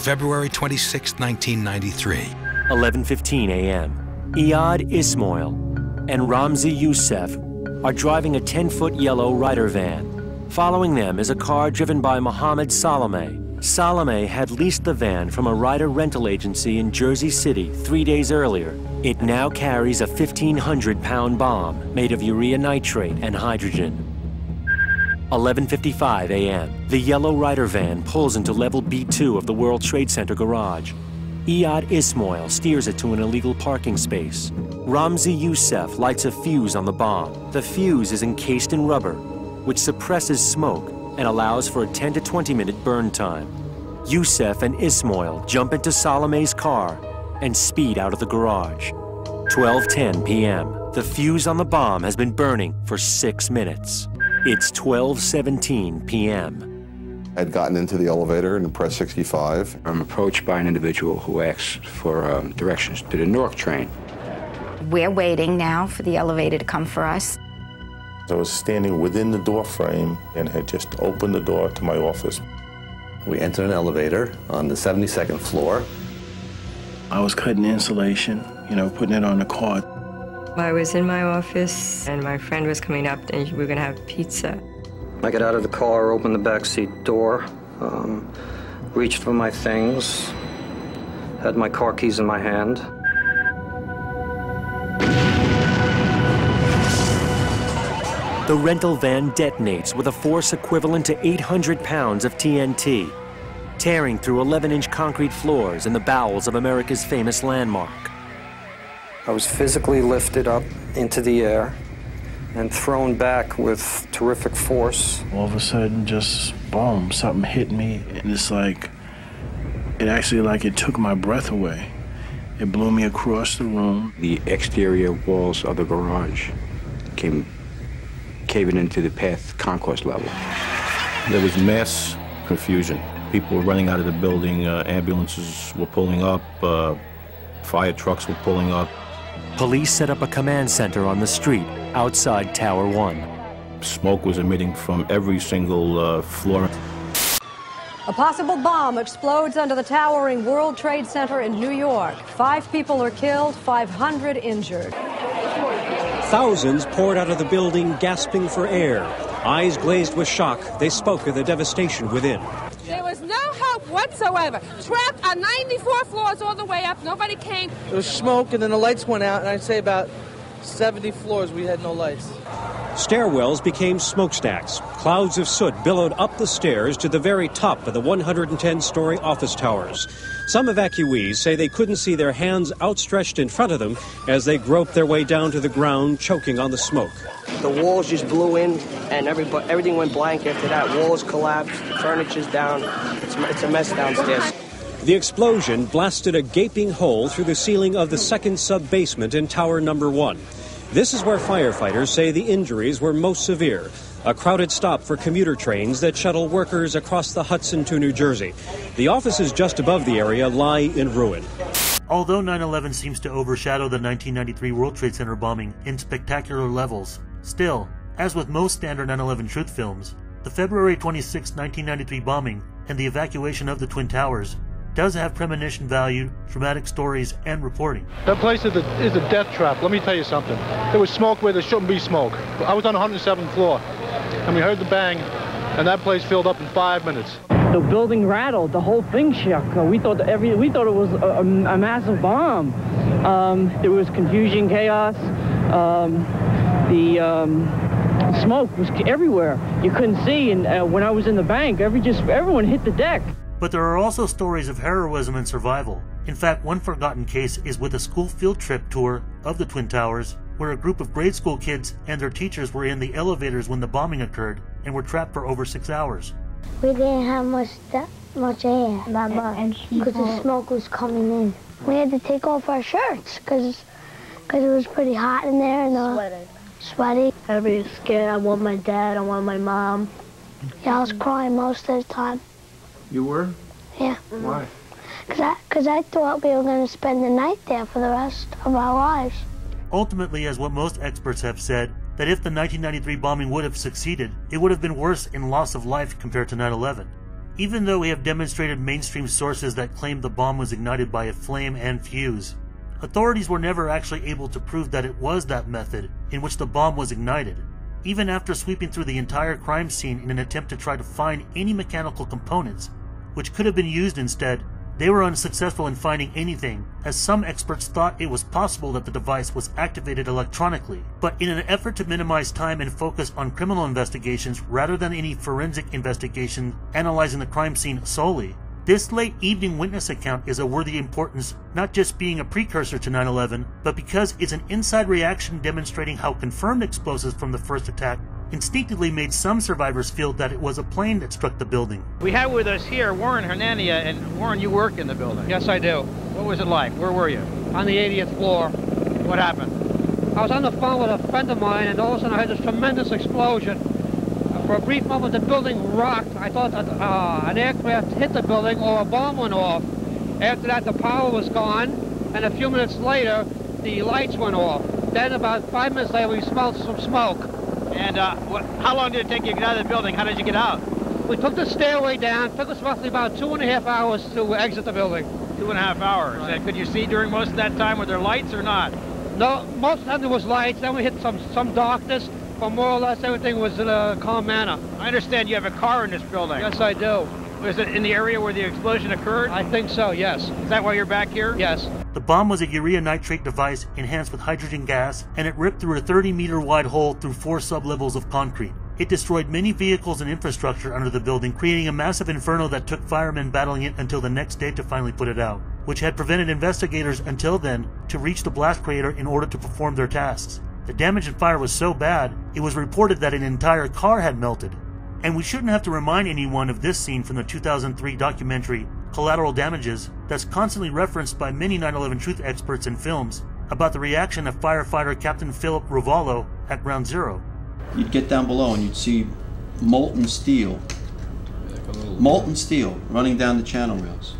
February 26, 1993. 11:15 a.m. Iyad Ismail and Ramzi Youssef are driving a 10-foot yellow Ryder van. Following them is a car driven by Mohammed Salameh. Salameh had leased the van from a Ryder rental agency in Jersey City 3 days earlier. It now carries a 1,500-pound bomb made of urea nitrate and hydrogen. 11:55 a.m. The yellow Ryder van pulls into level B2 of the World Trade Center garage. Iyad Ismail steers it to an illegal parking space. Ramzi Youssef lights a fuse on the bomb. The fuse is encased in rubber, which suppresses smoke and allows for a 10 to 20-minute burn time. Youssef and Ismail jump into Salameh's car and speed out of the garage. 12:10 p.m. The fuse on the bomb has been burning for 6 minutes. It's 12:17 p.m. I'd gotten into the elevator and pressed 65. I'm approached by an individual who asks for directions to the Newark train. We're waiting now for the elevator to come for us. I was standing within the door frame and had just opened the door to my office. We entered an elevator on the 72nd floor. I was cutting insulation, putting it on the cart. I was in my office and my friend was coming up and we were gonna have pizza. I got out of the car, opened the backseat door, reached for my things, had my car keys in my hand. The rental van detonates with a force equivalent to 800 pounds of TNT, tearing through 11-inch concrete floors in the bowels of America's famous landmark. I was physically lifted up into the air and thrown back with terrific force. All of a sudden, just boom, something hit me, and it's like, it took my breath away. It blew me across the room. The exterior walls of the garage came caving into the path concourse level. There was mass confusion. People were running out of the building, ambulances were pulling up, fire trucks were pulling up. Police set up a command center on the street outside Tower 1. Smoke was emitting from every single floor. A possible bomb explodes under the towering World Trade Center in New York. 5 people are killed, 500 injured. Thousands poured out of the building, gasping for air. Eyes glazed with shock, they spoke of the devastation within. There was no help whatsoever. Trapped on 94 floors all the way up. Nobody came. There was smoke, and then the lights went out, and I'd say about 70 floors we had no lights. Stairwells became smokestacks. Clouds of soot billowed up the stairs to the very top of the 110-story office towers. Some evacuees say they couldn't see their hands outstretched in front of them as they groped their way down to the ground, choking on the smoke. The walls just blew in, and everything went blank after that. Walls collapsed, furniture's down. It's a mess downstairs. The explosion blasted a gaping hole through the ceiling of the second sub-basement in Tower Number 1. This is where firefighters say the injuries were most severe. A crowded stop for commuter trains that shuttle workers across the Hudson to New Jersey. The offices just above the area lie in ruin. Although 9/11 seems to overshadow the 1993 World Trade Center bombing in spectacular levels, still, as with most standard 9/11 truth films, the February 26, 1993 bombing and the evacuation of the Twin Towers does have premonition value, dramatic stories, and reporting. That place is a death trap. Let me tell you something. There was smoke where there shouldn't be smoke. I was on the 107th floor, and we heard the bang, and that place filled up in 5 minutes. The building rattled. The whole thing shook. We thought it was a massive bomb. There was confusion, chaos. The smoke was everywhere. You couldn't see, and when I was in the bank, everyone hit the deck. But there are also stories of heroism and survival. In fact, one forgotten case is with a school field trip tour of the Twin Towers, where a group of grade school kids and their teachers were in the elevators when the bombing occurred and were trapped for over 6 hours. We didn't have much air, because the smoke was coming in. We had to take off our shirts because it was pretty hot in there and sweaty. I was scared. I want my dad. I want my mom. Yeah, I was crying most of the time. You were? Yeah. Why? Because I thought we were going to spend the night there for the rest of our lives. Ultimately, as what most experts have said, that if the 1993 bombing would have succeeded, it would have been worse in loss of life compared to 9/11. even though we have demonstrated mainstream sources that claim the bomb was ignited by a flame and fuse. Authorities were never actually able to prove that it was that method in which the bomb was ignited. Even after sweeping through the entire crime scene in an attempt to try to find any mechanical components which could have been used instead, they were unsuccessful in finding anything, as some experts thought it was possible that the device was activated electronically. But in an effort to minimize time and focus on criminal investigations rather than any forensic investigation analyzing the crime scene solely, this late evening witness account is of worthy importance, not just being a precursor to 9/11, but because it's an inside reaction demonstrating how confirmed explosives from the first attack instinctively made some survivors feel that it was a plane that struck the building. We have with us here Warren Hernania, and Warren, you work in the building. Yes, I do. What was it like? Where were you? On the 80th floor. What happened? I was on the phone with a friend of mine, and all of a sudden I heard this tremendous explosion. For a brief moment, the building rocked. I thought that an aircraft hit the building or a bomb went off. After that, the power was gone, and a few minutes later, the lights went off. Then about 5 minutes later, we smelled some smoke. And how long did it take you to get out of the building? How did you get out? We took the stairway down. It took us roughly about 2.5 hours to exit the building. 2.5 hours. Right. And could you see during most of that time? Were there lights or not? No, most of the time there was lights. Then we hit some darkness, but more or less everything was in a calm manner. I understand you have a car in this building. Yes, I do. Was it in the area where the explosion occurred? I think so, yes. Is that why you're back here? Yes. The bomb was a urea nitrate device enhanced with hydrogen gas, and it ripped through a 30-meter wide hole through 4 sublevels of concrete. It destroyed many vehicles and infrastructure under the building, creating a massive inferno that took firemen battling it until the next day to finally put it out, which had prevented investigators until then to reach the blast crater in order to perform their tasks. The damage and fire was so bad, it was reported that an entire car had melted. And we shouldn't have to remind anyone of this scene from the 2003 documentary Collateral Damages that's constantly referenced by many 9/11 truth experts and films about the reaction of firefighter Captain Philip Rovallo at Ground Zero. You'd get down below and you'd see molten steel running down the channel rails.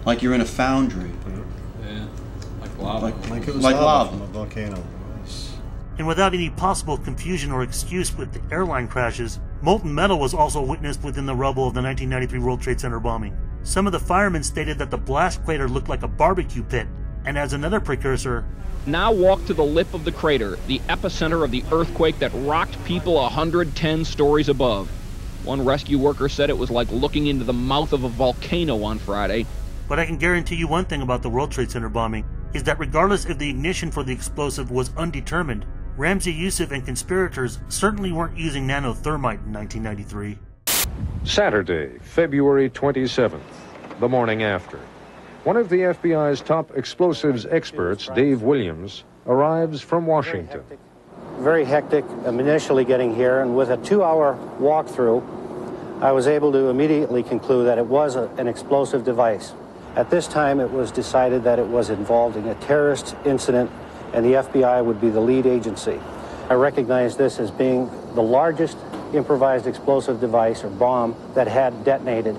Like you're in a foundry. Yeah, like lava. Like it was lava from a volcano. And without any possible confusion or excuse with the airline crashes, molten metal was also witnessed within the rubble of the 1993 World Trade Center bombing. Some of the firemen stated that the blast crater looked like a barbecue pit, and as another precursor, now walk to the lip of the crater, the epicenter of the earthquake that rocked people 110 stories above. One rescue worker said it was like looking into the mouth of a volcano on Friday. But I can guarantee you one thing about the World Trade Center bombing, is that regardless if the ignition for the explosive was undetermined, Ramzi Youssef and conspirators certainly weren't using nanothermite in 1993. Saturday, February 27th, the morning after. One of the FBI's top explosives experts, Dave Williams, arrives from Washington. Very hectic initially getting here, and with a 2-hour walkthrough, I was able to immediately conclude that it was an explosive device. At this time, it was decided that it was involved in a terrorist incident, and the FBI would be the lead agency. I recognize this as being the largest improvised explosive device or bomb that had detonated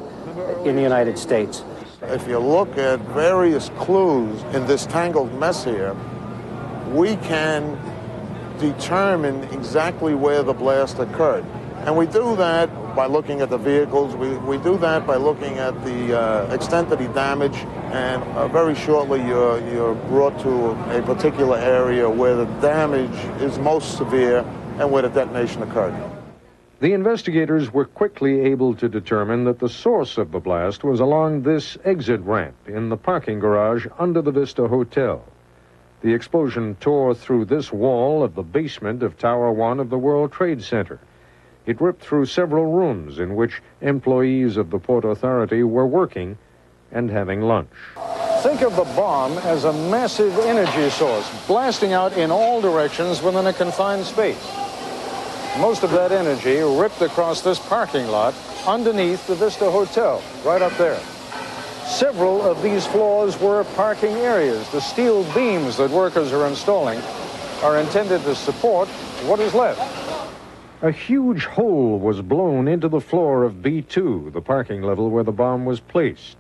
in the United States. If you look at various clues in this tangled mess here, we can determine exactly where the blast occurred. And we do that by looking at the vehicles. We do that by looking at the extent of the damage, and very shortly you're brought to a particular area where the damage is most severe and where the detonation occurred. The investigators were quickly able to determine that the source of the blast was along this exit ramp in the parking garage under the Vista Hotel. The explosion tore through this wall of the basement of Tower 1 of the World Trade Center. It ripped through several rooms in which employees of the Port Authority were working and having lunch. Think of the bomb as a massive energy source, blasting out in all directions within a confined space. Most of that energy ripped across this parking lot underneath the Vista Hotel, right up there. Several of these floors were parking areas. The steel beams that workers are installing are intended to support what is left. A huge hole was blown into the floor of B2, the parking level where the bomb was placed.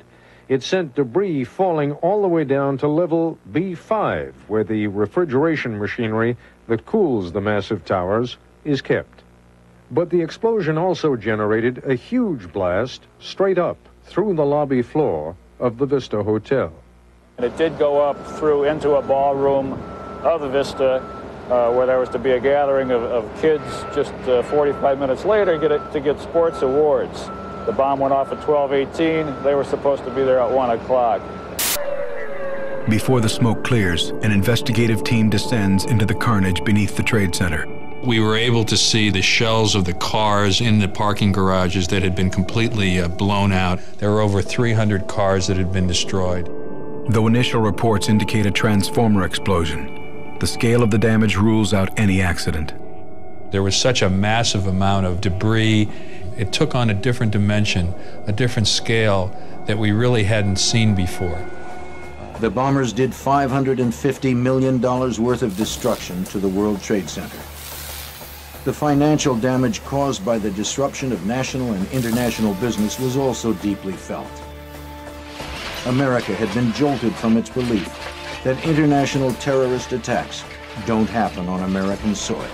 It sent debris falling all the way down to level B5, where the refrigeration machinery that cools the massive towers is kept. But the explosion also generated a huge blast straight up through the lobby floor of the Vista Hotel. And it did go up through into a ballroom of the Vista, where there was to be a gathering of kids just 45 minutes later to get sports awards. The bomb went off at 12:18. They were supposed to be there at 1 o'clock. Before the smoke clears, an investigative team descends into the carnage beneath the Trade Center. We were able to see the shells of the cars in the parking garages that had been completely blown out. There were over 300 cars that had been destroyed. Though initial reports indicate a transformer explosion, the scale of the damage rules out any accident. There was such a massive amount of debris. It took on a different dimension, a different scale that we really hadn't seen before. The bombers did $550 million worth of destruction to the World Trade Center. The financial damage caused by the disruption of national and international business was also deeply felt. America had been jolted from its belief that international terrorist attacks don't happen on American soil.